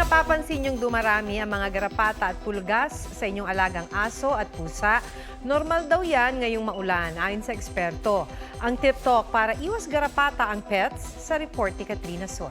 napapansin niyong dumarami ang mga garapata at pulgas sa inyong alagang aso at pusa, normal daw yan ngayong maulan, ayon sa eksperto. Ang tip talk para iwas garapata ang pets sa report ni Katrina Son.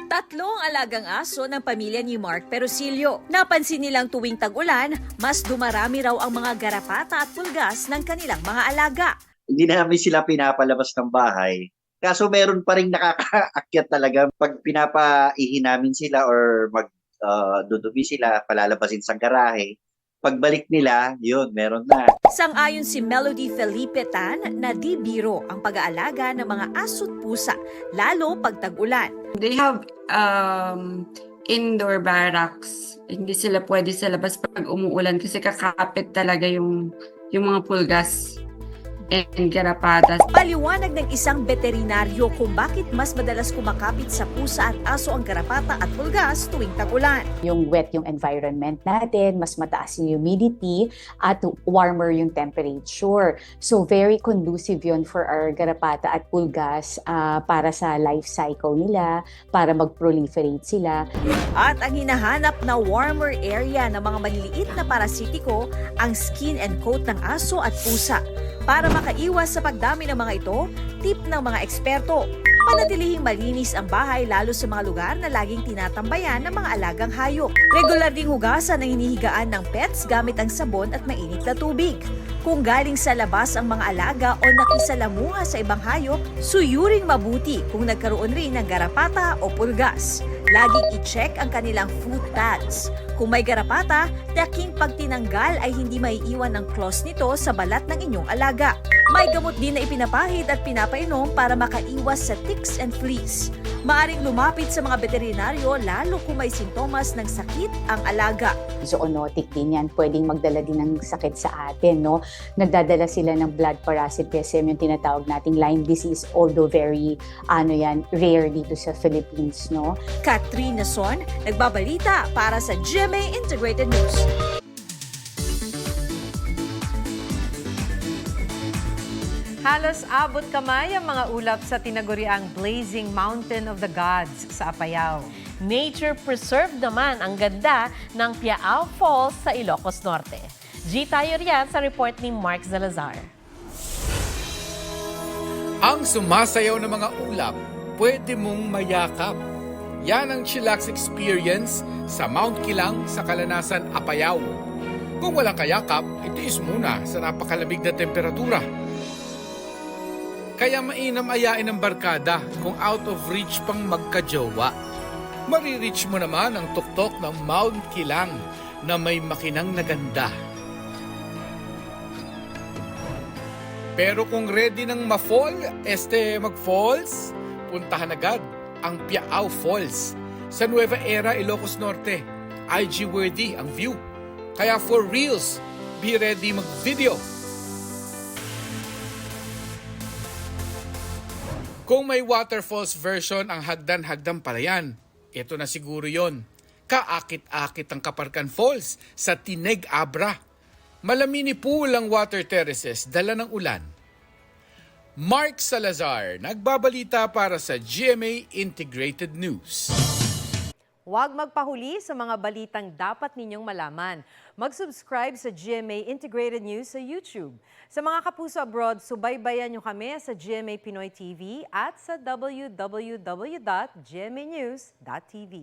Tatlong alagang aso ng pamilya ni Mark Perosilio. Napansin nilang tuwing tag-ulan, mas dumarami raw ang mga garapata at pulgas ng kanilang mga alaga. Hindi namin sila pinapalabas ng bahay. Kaso meron pa rin nakakaakyat talaga pag pinapaihi namin sila or magdudumi sila, palalabasin sa garahe. Pagbalik nila, yun, meron na. Sang-ayon si Melody Felipe Tan na di biro ang pag-aalaga ng mga aso't pusa, lalo pag tag-ulan. They have indoor barracks. Hindi sila pwede sa labas pag umuulan kasi kakapit talaga yung mga pulgas and garapatas. Paliwanag ng isang veterinaryo kung bakit mas madalas kumakapit sa pusa at aso ang garapata at pulgas tuwing tag-ulan. Yung wet yung environment natin, mas mataas yung humidity at warmer yung temperature. So very conducive yun for our garapata at pulgas para sa life cycle nila, para mag-proliferate sila. At ang hinahanap na warmer area ng mga maliliit na parasitiko, ang skin and coat ng aso at pusa. Para makaiwas sa pagdami ng mga ito, tip ng mga eksperto, panatilihing malinis ang bahay lalo sa mga lugar na laging tinatambayan ng mga alagang hayop. Regular ding hugasan ang hinihigaan ng pets gamit ang sabon at mainit na tubig. Kung galing sa labas ang mga alaga o nakisalamuha sa ibang hayop, suyuring mabuti kung nagkaroon rin ng garapata o pulgas. Laging i-check ang kanilang foot tags. Kung may garapata, taking pag tinanggal ay hindi maiiwan ng claws nito sa balat ng inyong alaga. May gamot din na ipinapahid at pinapainom para makaiwas sa ticks and fleas. Maaring lumapit sa mga veterinaryo lalo kung may sintomas ng sakit ang alaga. Zoonotic din yan, pwedeng magdala din ng sakit sa atin, no? Nagdadala sila ng blood parasitism, yung tinatawag nating Lyme disease, although very, rare dito sa Philippines, no? Katrina Son, nagbabalita para sa GMA Integrated News. Halos abot kamay ang mga ulap sa tinaguriang Blazing Mountain of the Gods sa Apayao. Nature preserve naman ang ganda ng Piao Falls sa Ilocos Norte. G tayo riyan sa report ni Mark Zalazar. Ang sumasayaw ng mga ulap, pwede mong mayakap. Yan ang chillax experience sa Mount Kilang sa Kalanasan, Apayao. Kung walang kayakap, itiis muna sa napakalamig na temperatura. Kaya mainam ayain ng barkada kung out of reach pang magkajowa. Marireach mo naman ang tuktok ng Mount Kilang na may makinang na ganda. Pero kung ready ng mag-falls, puntahan agad ang Piao Falls sa Nueva Era, Ilocos Norte. IG worthy ang view. Kaya for reals, be ready mag-video. Kung may waterfalls version ang hagdan-hagdan pala yan, ito na siguro yon. Kaakit-akit ang Kaparkan Falls sa Tineg Abra. Malamini pool ang water terraces, dala ng ulan. Mark Salazar, nagbabalita para sa GMA Integrated News. Huwag magpahuli sa mga balitang dapat ninyong malaman. Mag-subscribe sa GMA Integrated News sa YouTube. Sa mga kapuso abroad, subaybayan nyo kami sa GMA Pinoy TV at sa www.gmanews.tv.